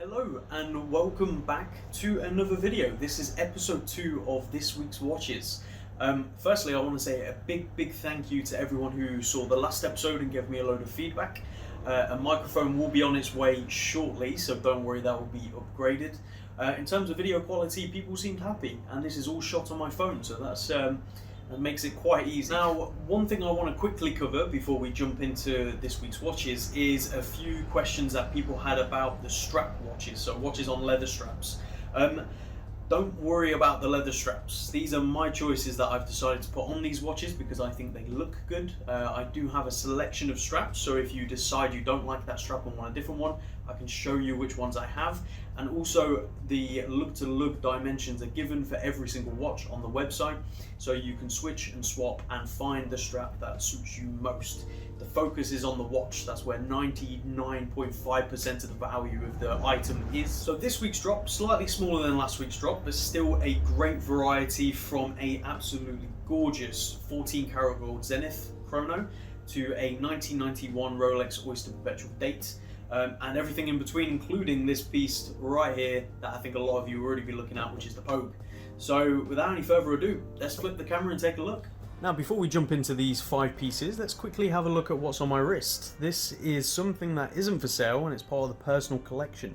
Hello and welcome back to another video. This is episode 2 of this week's watches. Firstly, I want to say a big thank you to everyone who saw the last episode and gave me a load of feedback. A microphone will be on its way shortly, so don't worry, that will be upgraded. In terms of video quality, people seemed happy, and this is all shot on my phone, so that makes it quite easy. Now, one thing I want to quickly cover before we jump into this week's watches is a few questions that people had about the strap watches, so watches on leather straps. Don't worry about the leather straps. These are my choices that I've decided to put on these watches because I think they look good. I do have a selection of straps, so if you decide you don't like that strap and want a different one, I can show you which ones I have. And also the lug-to-lug dimensions are given for every single watch on the website, so you can switch and swap and find the strap that suits you most. The focus is on the watch. That's where 99.5% of the value of the item is. So this week's drop, slightly smaller than last week's drop, but still a great variety, from a absolutely gorgeous 14 karat gold Zenith chrono to a 1991 Rolex Oyster Perpetual date. And everything in between, including this piece right here that I think a lot of you will already be looking at, which is the Pogue. So without any further ado, let's flip the camera and take a look. Now, before we jump into these 5 pieces, let's quickly have a look at what's on my wrist. This is something that isn't for sale, and it's part of the personal collection.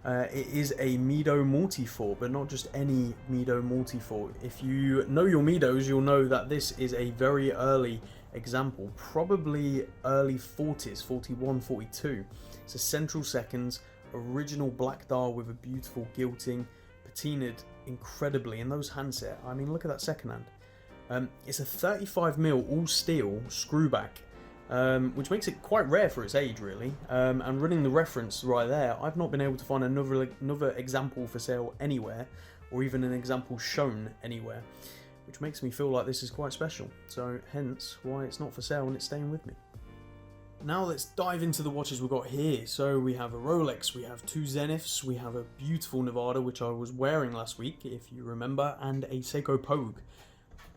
It is a Mido Multifor, but not just any Mido Multifor. If you know your Midos, you'll know that this is a very early example, probably early 40s, 41, 42. It's a central seconds, original black dial with a beautiful gilting, patinaed incredibly, and those handset, I mean, look at that second hand. It's a 35mm all steel screwback, which makes it quite rare for its age, really. And running the reference right there, I've not been able to find another example for sale anywhere, or even an example shown anywhere, which makes me feel like this is quite special. So hence why it's not for sale and it's staying with me. Now let's dive into the watches we've got here. So we have a Rolex, we have 2 Zeniths, we have a beautiful Nevada, which I was wearing last week, if you remember, and a Seiko Pogue.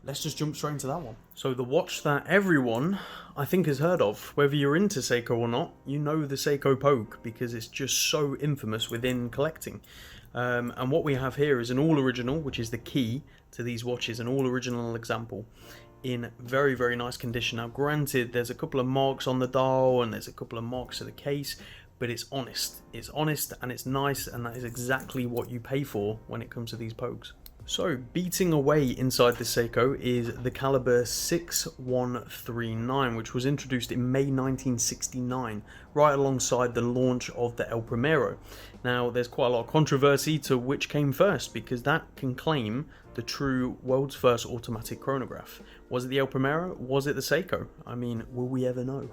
Let's just jump straight into that one. So the watch that everyone, I think, has heard of, whether you're into Seiko or not, you know the Seiko Pogue, because it's just so infamous within collecting. And what we have here is an all original, which is the key to these watches, an all original example in very nice condition. Now granted, there's a couple of marks on the dial and there's a couple of marks to the case, but it's honest and it's nice, and that is exactly what you pay for when it comes to these Pogues. So, beating away inside the Seiko is the caliber 6139, which was introduced in May 1969, right alongside the launch of the El Primero. Now, there's quite a lot of controversy to which came first, because that can claim the true world's first automatic chronograph. Was it the El Primero? Was it the Seiko? I mean, will we ever know?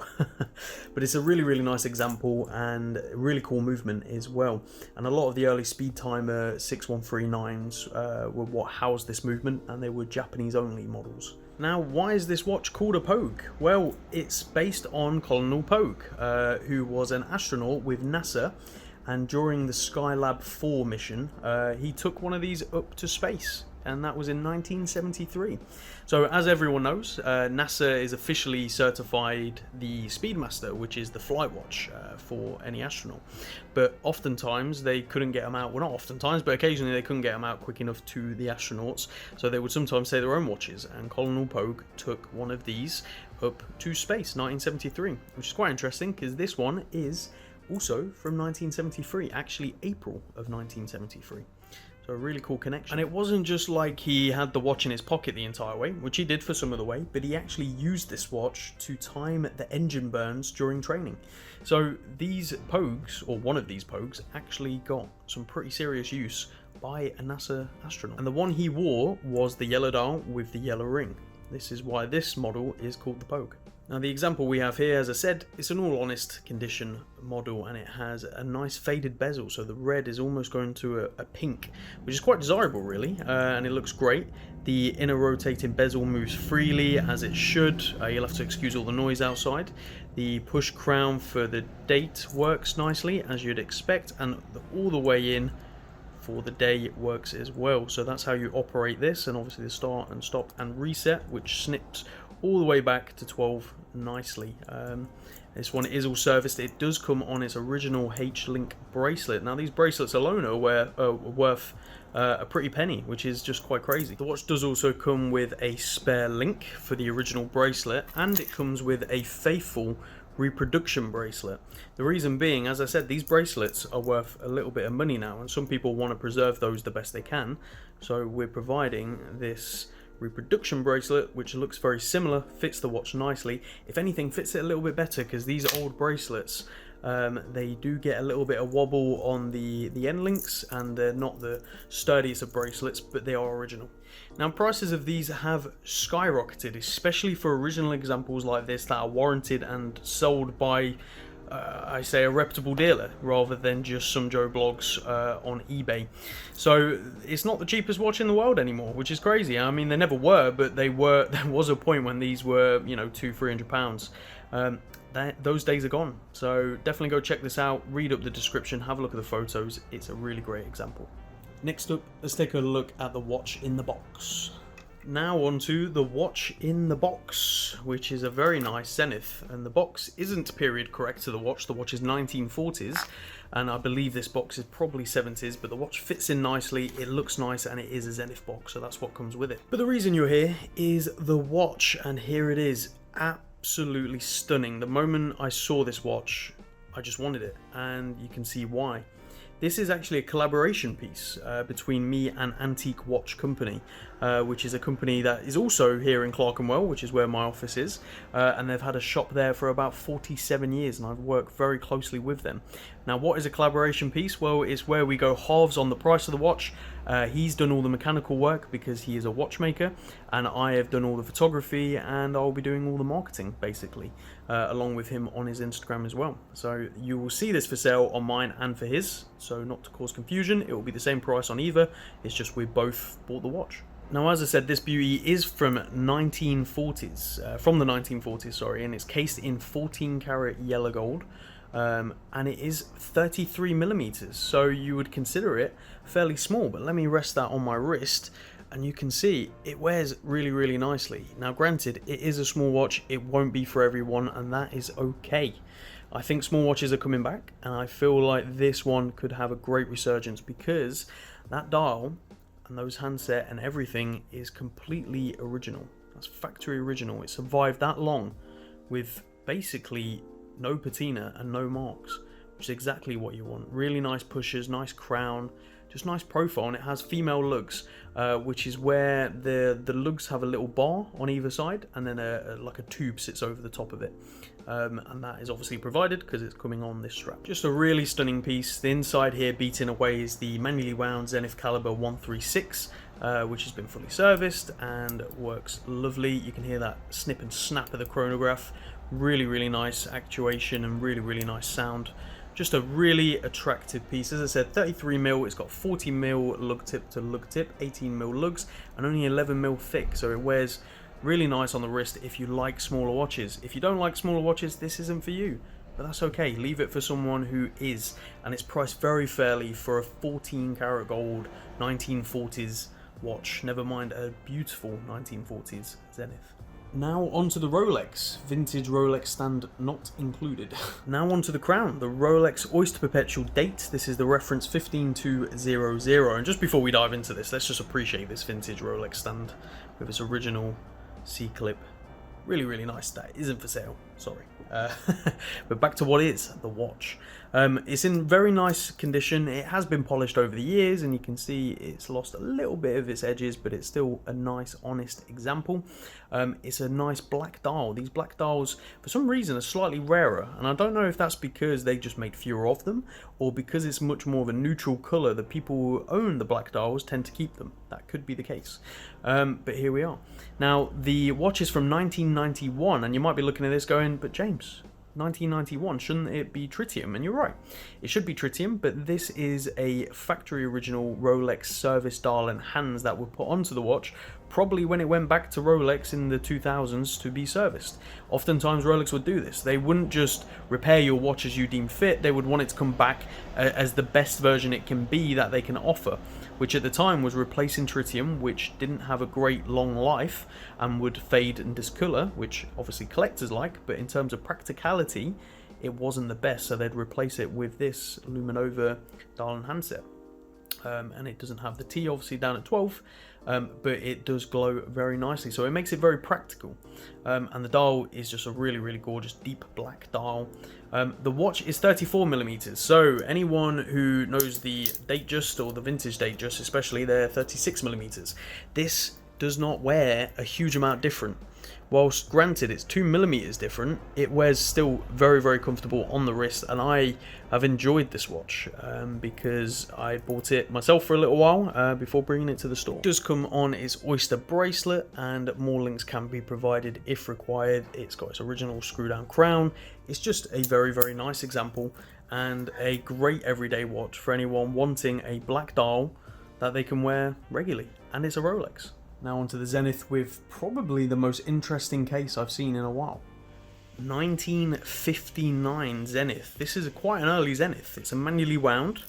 But it's a really nice example and a really cool movement as well. And a lot of the early speed timer 6139s were what housed this movement, and they were Japanese only models. Now, why is this watch called a Pogue? Well, it's based on Colonel Pogue, who was an astronaut with NASA, and during the Skylab 4 mission, he took one of these up to space, and that was in 1973. So as everyone knows, NASA is officially certified the Speedmaster, which is the flight watch for any astronaut. But oftentimes they couldn't get them out, well, not oftentimes, but occasionally they couldn't get them out quick enough to the astronauts, so they would sometimes say their own watches, and Colonel Pogue took one of these up to space, 1973, which is quite interesting because this one is also from 1973, actually April of 1973. So a really cool connection. And it wasn't just like he had the watch in his pocket the entire way, which he did for some of the way, but he actually used this watch to time the engine burns during training. So these Pogues, or one of these Pogues, actually got some pretty serious use by a NASA astronaut. And the one he wore was the yellow dial with the yellow ring. This is why this model is called the Pogue. Now the example we have here, as I said, it's an all honest condition model, and it has a nice faded bezel, so the red is almost going to a pink, which is quite desirable really, and it looks great. The inner rotating bezel moves freely as it should. You'll have to excuse all the noise outside. The push crown for the date works nicely as you'd expect, and all the way in for the day it works as well. So that's how you operate this, and obviously the start and stop and reset, which snips all the way back to 12 nicely. This one is all serviced. It does come on its original H-Link bracelet. Now these bracelets alone are worth a pretty penny, which is just quite crazy. The watch does also come with a spare link for the original bracelet, and it comes with a faithful reproduction bracelet. The reason being, as I said, these bracelets are worth a little bit of money now, and some people want to preserve those the best they can. So we're providing this reproduction bracelet, which looks very similar, fits the watch nicely. If anything, fits it a little bit better, because these old bracelets, they do get a little bit of wobble on the end links, and they're not the sturdiest of bracelets, but they are original. Now, prices of these have skyrocketed, especially for original examples like this that are warranted and sold by I say a reputable dealer rather than just some Joe blogs on eBay. So it's not the cheapest watch in the world anymore, which is crazy. I mean, they never were, but they were. There was a point when these were, you know, £200-300. Those days are gone. So definitely go check this out. Read up the description. Have a look at the photos. It's a really great example. Next up, let's take a look at the watch in the box. Now onto the watch in the box, which is a very nice Zenith, and the box isn't period correct to the watch. The watch is 1940s, and I believe this box is probably 70s, but the watch fits in nicely, it looks nice, and it is a Zenith box, so that's what comes with it. But the reason you're here is the watch, and here it is, absolutely stunning. The moment I saw this watch, I just wanted it, and you can see why. This is actually a collaboration piece between me and Antique Watch Company, which is a company that is also here in Clerkenwell, which is where my office is, and they've had a shop there for about 47 years, and I've worked very closely with them. Now, what is a collaboration piece? Well, it's where we go halves on the price of the watch. He's done all the mechanical work because he is a watchmaker, and I have done all the photography, and I'll be doing all the marketing, basically, along with him on his Instagram as well. So you will see this for sale on mine and for his, so not to cause confusion, it will be the same price on either, it's just we both bought the watch. Now, as I said, this beauty is from the 1940s, sorry, and it's cased in 14 karat yellow gold. And it is 33mm, so you would consider it fairly small, but let me rest that on my wrist and you can see it wears really nicely. Now granted, it is a small watch, it won't be for everyone, and that is okay. I think small watches are coming back, and I feel like this one could have a great resurgence because that dial and those handset and everything is completely original. That's factory original. It survived that long with basically no patina and no marks, which is exactly what you want. Really nice pushers, nice crown, just nice profile, and it has female lugs, which is where the lugs have a little bar on either side, and then like a tube sits over the top of it. And that is obviously provided because it's coming on this strap. Just a really stunning piece. The inside here, beaten away, is the manually wound Zenith Caliber 136, which has been fully serviced and works lovely. You can hear that snip and snap of the chronograph. Really nice actuation and really nice sound. Just a really attractive piece. As I said, 33mm, it's got 40mm lug tip to lug tip, 18mm lugs, and only 11mm thick, so it wears really nice on the wrist if you like smaller watches. If you don't like smaller watches, this isn't for you, but that's okay. Leave it for someone who is, and it's priced very fairly for a 14 karat gold 1940s watch, never mind a beautiful 1940s Zenith. Now onto the Rolex, vintage Rolex stand not included. Now onto the crown, the Rolex Oyster Perpetual date. This is the reference 15200. And just before we dive into this, let's just appreciate this vintage Rolex stand with its original C-clip. Really nice. That isn't for sale, sorry. But back to what is the watch. It's in very nice condition. It has been polished over the years, and you can see it's lost a little bit of its edges, but it's still a nice, honest example. It's a nice black dial. These black dials, for some reason, are slightly rarer, and I don't know if that's because they just made fewer of them, or because it's much more of a neutral colour. The people who own the black dials tend to keep them. That could be the case. But here we are. Now, the watch is from 1991, and you might be looking at this going, but James, 1991, shouldn't it be tritium? And you're right, it should be tritium, but this is a factory original Rolex service dial and hands that were put onto the watch probably when it went back to Rolex in the 2000s to be serviced. Oftentimes Rolex would do this. They wouldn't just repair your watch as you deem fit, they would want it to come back as the best version it can be that they can offer, which at the time was replacing tritium, which didn't have a great long life and would fade and discolor, which obviously collectors like, but in terms of practicality it wasn't the best, so they'd replace it with this Luminova dial and handset. And it doesn't have the T obviously down at 12, but it does glow very nicely, so it makes it very practical. And the dial is just a really gorgeous deep black dial. The watch is 34mm, so anyone who knows the Datejust or the vintage Datejust especially, they're 36mm. This does not wear a huge amount different. Whilst granted it's 2mm different, it wears still very comfortable on the wrist, and I have enjoyed this watch because I bought it myself for a little while before bringing it to the store. It does come on its Oyster bracelet, and more links can be provided if required. It's got its original screw down crown. It's just a very nice example and a great everyday watch for anyone wanting a black dial that they can wear regularly, and it's a Rolex. Now onto the Zenith with probably the most interesting case I've seen in a while. 1959 Zenith. This is quite an early Zenith. It's a manually wound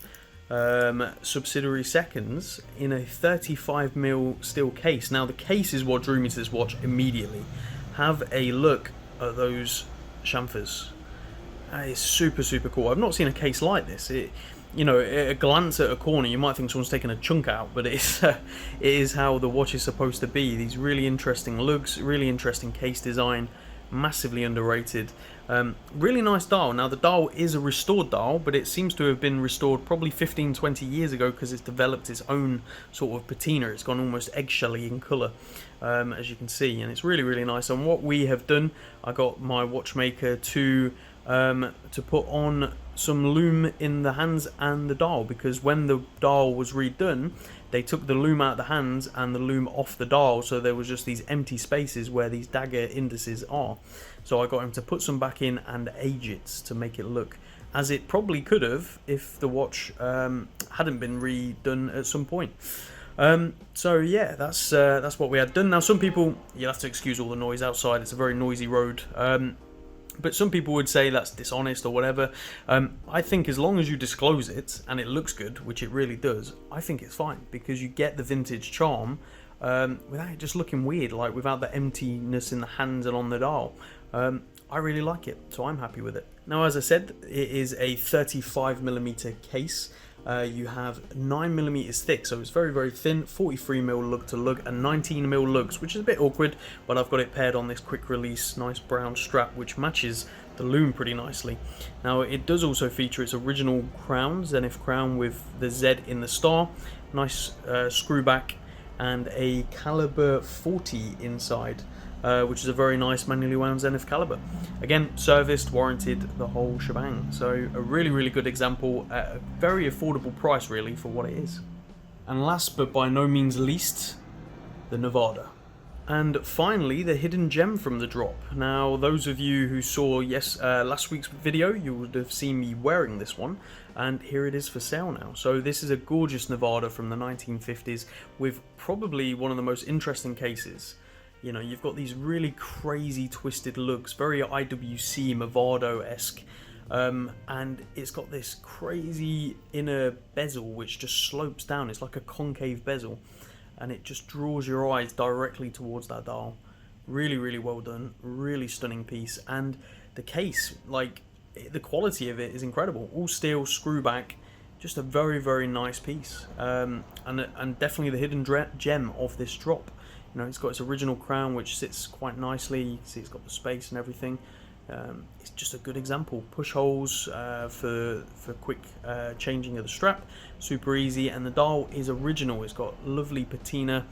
subsidiary seconds in a 35mm steel case. Now the case is what drew me to this watch immediately. Have a look at those chamfers. That is super cool. I've not seen a case like this. You know, at a glance at a corner, you might think someone's taken a chunk out, but it is how the watch is supposed to be. These really interesting lugs, really interesting case design, massively underrated. Really nice dial. Now, the dial is a restored dial, but it seems to have been restored probably 15-20 years ago because it's developed its own sort of patina. It's gone almost eggshelly in colour, as you can see, and it's really nice. And what we have done, I got my watchmaker to put on some lume in the hands and the dial, because when the dial was redone they took the lume out of the hands and the lume off the dial, so there was just these empty spaces where these dagger indices are. So I got him to put some back in and age it to make it look as it probably could have if the watch hadn't been redone at some point. So yeah, that's what we had done. Now some people, you'll have to excuse all the noise outside, it's a very noisy road. But some people would say that's dishonest or whatever. I think as long as you disclose it and it looks good, which it really does, I think it's fine, because you get the vintage charm without it just looking weird, like without the emptiness in the hands and on the dial. I really like it, so I'm happy with it. Now, as I said, it is a 35mm case. You have 9mm thick, so it's very thin, 43mm lug to lug and 19mm lugs, which is a bit awkward, but I've got it paired on this quick release nice brown strap which matches the lume pretty nicely. Now it does also feature its original crown, Zenith crown, with the Z in the star, nice screw back, and a caliber 40 inside, which is a very nice manually wound Zenith caliber. Again, serviced, warranted, the whole shebang. So a really good example at a very affordable price really for what it is. And last but by no means least, the Nevada. And finally, the hidden gem from the drop. Now, those of you who saw last week's video, you would have seen me wearing this one, and here it is for sale now. So this is a gorgeous Nevada from the 1950s with probably one of the most interesting cases. You know, you've got these really crazy twisted lugs, very IWC Movado-esque, and it's got this crazy inner bezel which just slopes down. It's like a concave bezel, and it just draws your eyes directly towards that dial. Really well done, really stunning piece. And the case, like, the quality of it is incredible. All steel, screw back, just a very nice piece, and definitely the hidden gem of this drop. You know, it's got its original crown which sits quite nicely. You can see it's got the space and everything. It's just a good example. Push holes for quick changing of the strap, super easy, and the dial is original. It's got lovely patina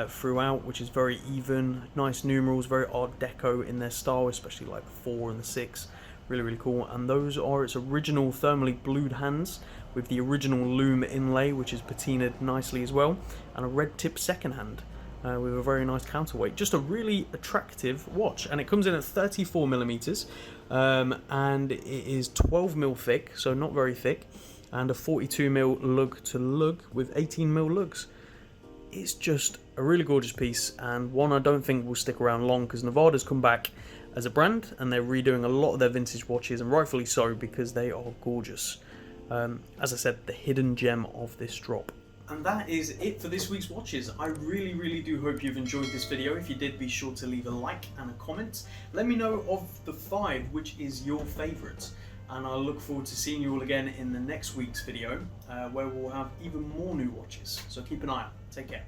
throughout, which is very even. Nice numerals, very Art Deco in their style, especially like the 4 and the 6. Really cool. And those are its original thermally blued hands with the original lume inlay, which is patinaed nicely as well, and a red tip second hand. With a very nice counterweight. Just a really attractive watch, and it comes in at 34mm, and it is 12mm thick, so not very thick, and a 42mm lug to lug with 18mm lugs. it's just a really gorgeous piece, and one I don't think will stick around long, because Nevada's come back as a brand and they're redoing a lot of their vintage watches, and rightfully so, because they are gorgeous. As I said, the hidden gem of this drop. And that is it for this week's watches. I really do hope you've enjoyed this video. If you did, be sure to leave a like and a comment. Let me know of the 5 which is your favourite, and I'll look forward to seeing you all again in the next week's video, where we'll have even more new watches. So keep an eye out. Take care.